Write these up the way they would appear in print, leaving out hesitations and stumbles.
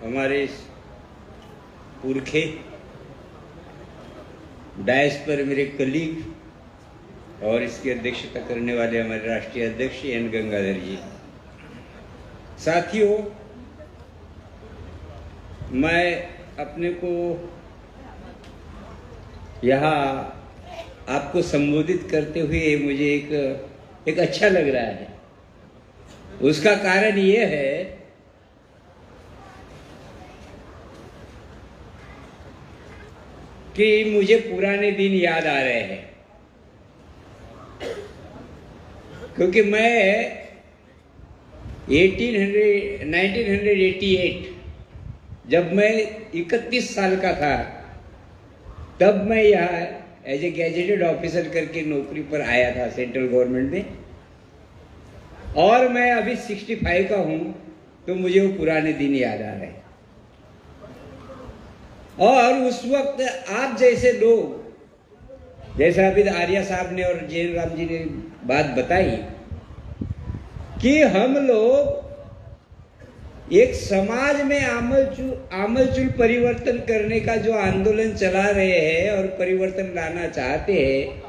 हमारे पुरखे, डायस पर मेरे कलीग और इसकी अध्यक्षता करने वाले हमारे राष्ट्रीय अध्यक्ष एन गंगाधर जी, साथियों, मैं अपने को यहाँ आपको संबोधित करते हुए मुझे एक अच्छा लग रहा है। उसका कारण ये है कि मुझे पुराने दिन याद आ रहे हैं, क्योंकि मैं 1988 जब मैं 31 साल का था, तब मैं यहाँ एज ए गैजेटेड ऑफिसर करके नौकरी पर आया था सेंट्रल गवर्नमेंट में, और मैं अभी 65 का हूँ, तो मुझे वो पुराने दिन याद आ रहे हैं। और उस वक्त आप जैसे लोग, जैसा अभी आर्या साहब ने और जैन राम जी ने बात बताई कि हम लोग एक समाज में आमूल परिवर्तन करने का जो आंदोलन चला रहे हैं और परिवर्तन लाना चाहते हैं,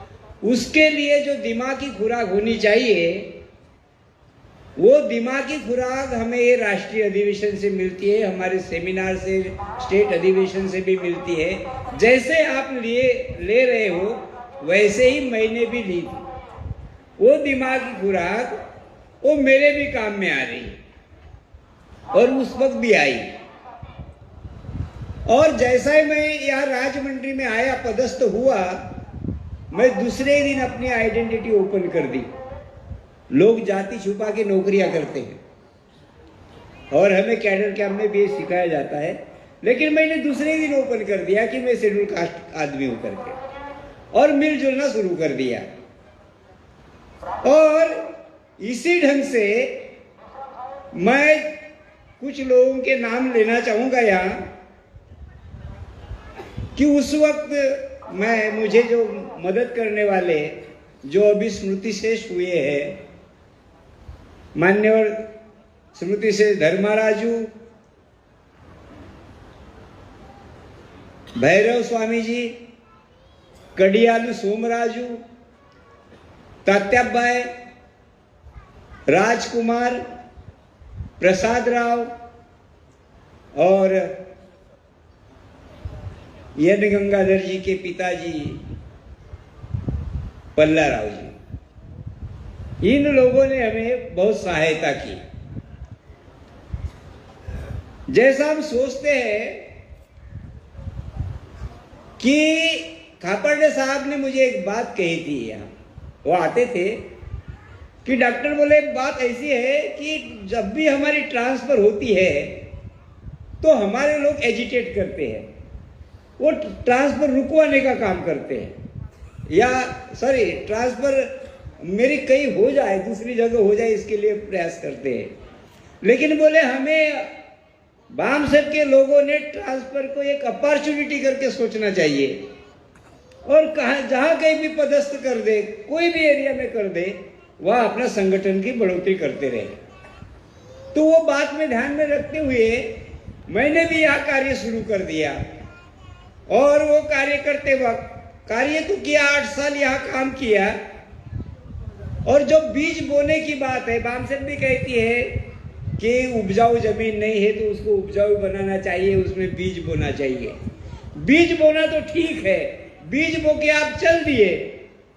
उसके लिए जो दिमागी खुराक होनी चाहिए, वो दिमागी खुराक हमें ये राष्ट्रीय अधिवेशन से मिलती है, हमारे सेमिनार से, स्टेट अधिवेशन से भी मिलती है। जैसे आप ले रहे हो वैसे ही मैंने भी ली थी। वो दिमागी खुराक वो मेरे भी काम में आ रही है और उस वक्त भी आई। और जैसा ही मैं यहाँ राजमंड्री में आया, पदस्थ हुआ, मैं दूसरे दिन अपनी आइडेंटिटी ओपन कर दी। लोग जाति छुपा के नौकरियां करते हैं और हमें कैडर कैंप में भी ये सिखाया जाता है, लेकिन मैंने दूसरे दिन ओपन कर दिया कि मैं शेड्यूल कास्ट आदमी हूं करके, और मिलजुलना शुरू कर दिया। और इसी ढंग से मैं कुछ लोगों के नाम लेना चाहूंगा यहाँ कि उस वक्त मुझे जो मदद करने वाले, जो अभी स्मृति शेष हुए हैं, मान्यवर स्मृति से धर्माराजू, भैरव स्वामी जी, कडियालू सोमराजू, तात्याबाई, राजकुमार, प्रसाद राव और एन गंगाधर जी के पिताजी पल्ला राव जी, इन लोगों ने हमें बहुत सहायता की। जैसा हम सोचते हैं कि खापर्डे साहब ने मुझे एक बात कही थी, यहाँ वो आते थे कि डॉक्टर बोले, एक बात ऐसी है कि जब भी हमारी ट्रांसफर होती है तो हमारे लोग एजिटेट करते हैं, वो ट्रांसफर रुकवाने का काम करते हैं, या सॉरी ट्रांसफर मेरी कहीं हो जाए, दूसरी जगह हो जाए, इसके लिए प्रयास करते हैं। लेकिन बोले हमें बामसेट के लोगों ने ट्रांसफर को एक अपॉर्चुनिटी करके सोचना चाहिए, और जहां कहीं भी पदस्थ कर दे, कोई भी एरिया में कर दे, वह अपना संगठन की बढ़ोतरी करते रहे। तो वो बात में ध्यान में रखते हुए मैंने भी यह कार्य शुरू कर दिया, और वो कार्य करते वक्त कार्य तो किया, 8 साल यहाँ काम किया। और जो बीज बोने की बात है, बामसेट भी कहती है कि उपजाऊ जमीन नहीं है तो उसको उपजाऊ बनाना चाहिए, उसमें बीज बोना चाहिए। बीज बोना तो ठीक है, बीज बो के आप चल दिए,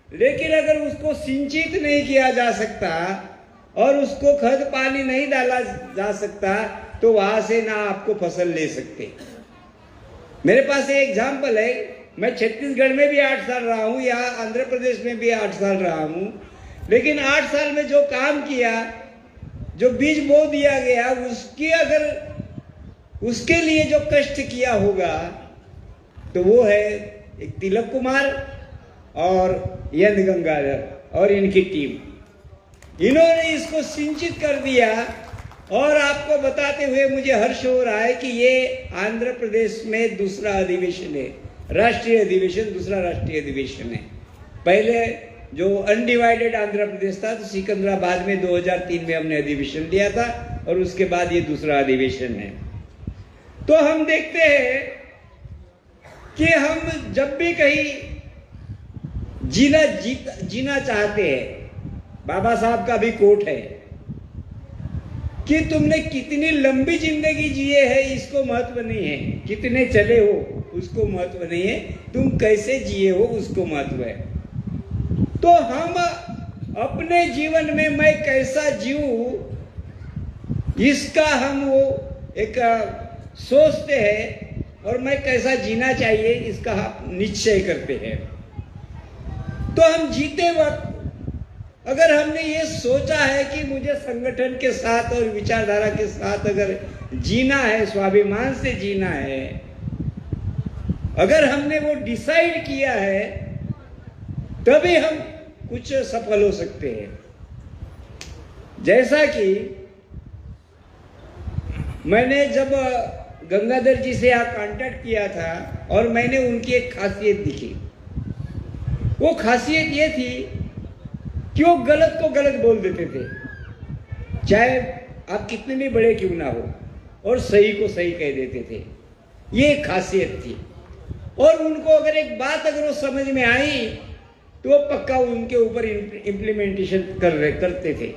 लेकिन अगर उसको सिंचित नहीं किया जा सकता और उसको खाद पानी नहीं डाला जा सकता, तो वहां से ना आपको फसल ले सकते। मेरे पास एक एग्जाम्पल है, मैं छत्तीसगढ़ में भी 8 साल रहा हूँ, यहाँ आंध्र प्रदेश में भी 8 साल रहा हूँ, लेकिन 8 साल में जो काम किया, जो बीज बो दिया गया, उसके लिए जो कष्ट किया होगा, तो वो है एक तिलक कुमार और एन गंगाधर और इनकी टीम। इन्होंने इसको सिंचित कर दिया, और आपको बताते हुए मुझे हर्ष हो रहा है कि ये आंध्र प्रदेश में दूसरा अधिवेशन है, राष्ट्रीय अधिवेशन, दूसरा राष्ट्रीय अधिवेशन है। पहले जो अनडिवाइडेड आंध्र प्रदेश था, तो सिकंदराबाद में 2003 में हमने अधिवेशन लिया था, और उसके बाद ये दूसरा अधिवेशन है। तो हम देखते हैं कि हम जब भी कहीं जीना चाहते हैं, बाबा साहब का भी कोट है कि तुमने कितनी लंबी जिंदगी जिए है इसको महत्व नहीं है, कितने चले हो उसको महत्व नहीं है, तुम कैसे जिए हो उसको महत्व है। तो हम अपने जीवन में मैं कैसा जीऊं इसका हम वो एक सोचते हैं और मैं कैसा जीना चाहिए इसका हम निश्चय करते हैं। तो हम जीते वक्त अगर हमने ये सोचा है कि मुझे संगठन के साथ और विचारधारा के साथ अगर जीना है, स्वाभिमान से जीना है, अगर हमने वो डिसाइड किया है तभी हम कुछ सफल हो सकते हैं। जैसा कि मैंने जब गंगाधर जी से यहाँ कांटेक्ट किया था और मैंने उनकी एक खासियत दिखी, वो खासियत ये थी कि वो गलत को गलत बोल देते थे, चाहे आप कितने भी बड़े क्यों ना हो, और सही को सही कह देते थे। ये एक खासियत थी। और उनको अगर एक बात अगर वो समझ में आई तो वो पक्का उनके ऊपर इम्प्लीमेंटेशन करते थे।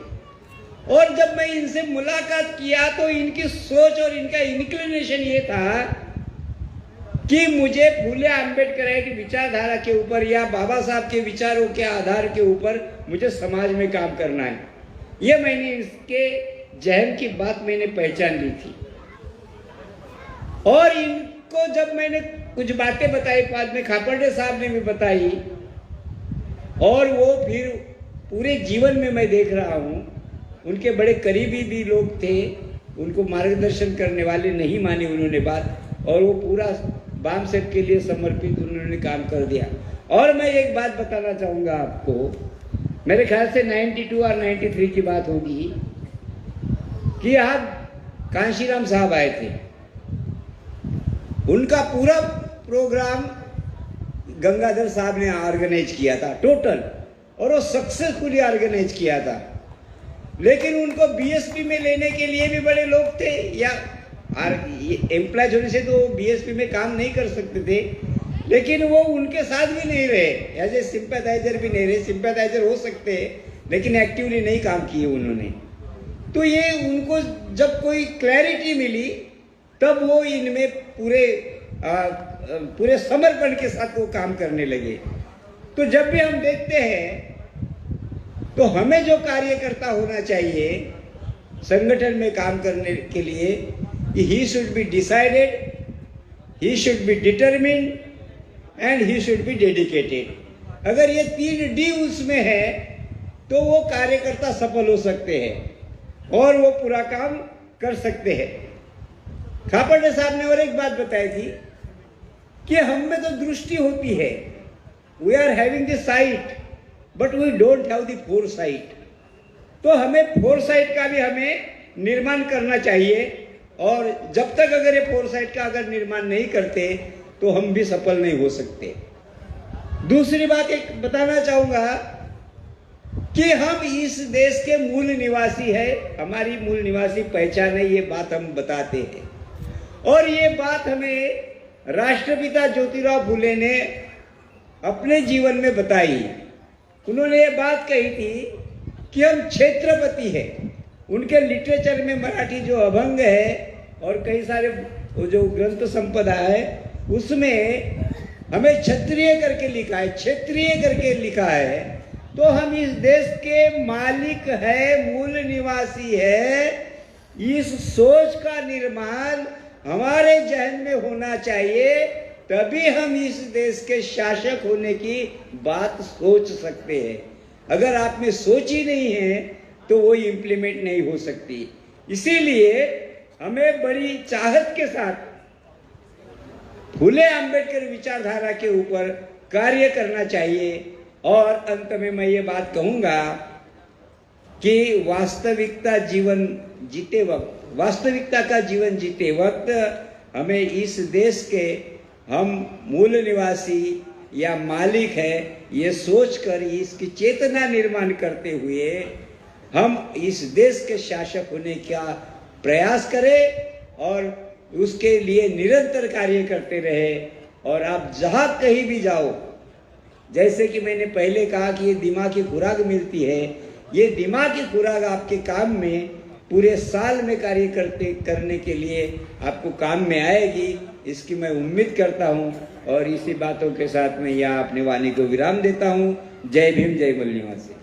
और जब मैं इनसे मुलाकात किया तो इनकी सोच और इनका इंक्लिनेशन ये था कि मुझे फूले आंबेडकर की विचारधारा के ऊपर या बाबा साहब के विचारों के आधार के ऊपर मुझे समाज में काम करना है। ये मैंने इसके जहन की बात मैंने पहचान ली थी। और इनको जब मैंने कुछ बातें बताई, बाद में खापर्डे साहब ने भी बताई, और वो फिर पूरे जीवन में मैं देख रहा हूँ उनके बड़े करीबी भी लोग थे, उनको मार्गदर्शन करने वाले नहीं मानी उन्होंने बात, और वो पूरा बाम साहब के लिए समर्पित उन्होंने काम कर दिया। और मैं एक बात बताना चाहूँगा आपको, मेरे ख्याल से 92 और 93 की बात होगी कि आप कांशीराम साहब आए थे, उनका पूरा प्रोग्राम गंगाधर साहब ने ऑर्गेनाइज किया था टोटल, और वो सक्सेसफुली ऑर्गेनाइज किया था। लेकिन उनको बीएसपी में लेने के लिए भी बड़े लोग थे, या एम्प्लॉयज होने से तो बीएसपी में काम नहीं कर सकते थे, लेकिन वो उनके साथ भी नहीं रहे, एज ए सिंपैथाइजर भी नहीं रहे। सिंपैथाइजर हो सकते हैं लेकिन एक्टिवली नहीं काम किए उन्होंने। तो ये उनको जब कोई क्लैरिटी मिली तब वो इनमें पूरे समर्पण के साथ वो काम करने लगे। तो जब भी हम देखते हैं तो हमें जो कार्यकर्ता होना चाहिए संगठन में काम करने के लिए, he should be decided, he should be determined and he should be dedicated. अगर ये 3 डी उसमें है तो वो कार्यकर्ता सफल हो सकते हैं और वो पूरा काम कर सकते हैं। खापर्डे साहब ने और एक बात बताई थी कि हम में तो दृष्टि होती है, we are having the sight but we don't have the foresight. तो हमें फोरसाइट का भी हमें निर्माण करना चाहिए, और जब तक अगर ये फोरसाइट का अगर निर्माण नहीं करते तो हम भी सफल नहीं हो सकते। दूसरी बात एक बताना चाहूंगा कि हम इस देश के मूल निवासी है, हमारी मूल निवासी पहचान है, ये बात हम बताते हैं। और ये बात हमें राष्ट्रपिता ज्योतिराव फुले ने अपने जीवन में बताई। उन्होंने ये बात कही थी कि हम क्षेत्रपति हैं। उनके लिटरेचर में मराठी जो अभंग है और कई सारे जो ग्रंथ संपदा है उसमें हमें क्षत्रिय करके लिखा है, क्षेत्रीय करके लिखा है। तो हम इस देश के मालिक है, मूल निवासी है। इस सोच का निर्माण हमारे जहन में होना चाहिए, तभी हम इस देश के शासक होने की बात सोच सकते हैं। अगर आप में सोच ही नहीं है तो वो इम्प्लीमेंट नहीं हो सकती। इसीलिए हमें बड़ी चाहत के साथ फूले आंबेडकर विचारधारा के ऊपर कार्य करना चाहिए। और अंत में मैं ये बात कहूंगा कि वास्तविकता का जीवन जीते वक्त हमें इस देश के हम मूल निवासी या मालिक है ये सोचकर इसकी चेतना निर्माण करते हुए हम इस देश के शासक होने का प्रयास करें और उसके लिए निरंतर कार्य करते रहे। और आप जहाँ कहीं भी जाओ, जैसे कि मैंने पहले कहा कि ये दिमाग की खुराक मिलती है, ये दिमाग की खुराक आपके काम में पूरे साल में कार्य करने के लिए आपको काम में आएगी, इसकी मैं उम्मीद करता हूँ। और इसी बातों के साथ मैं यहाँ अपने वाणी को विराम देता हूँ। जय भीम, जय मल्ल निवासी।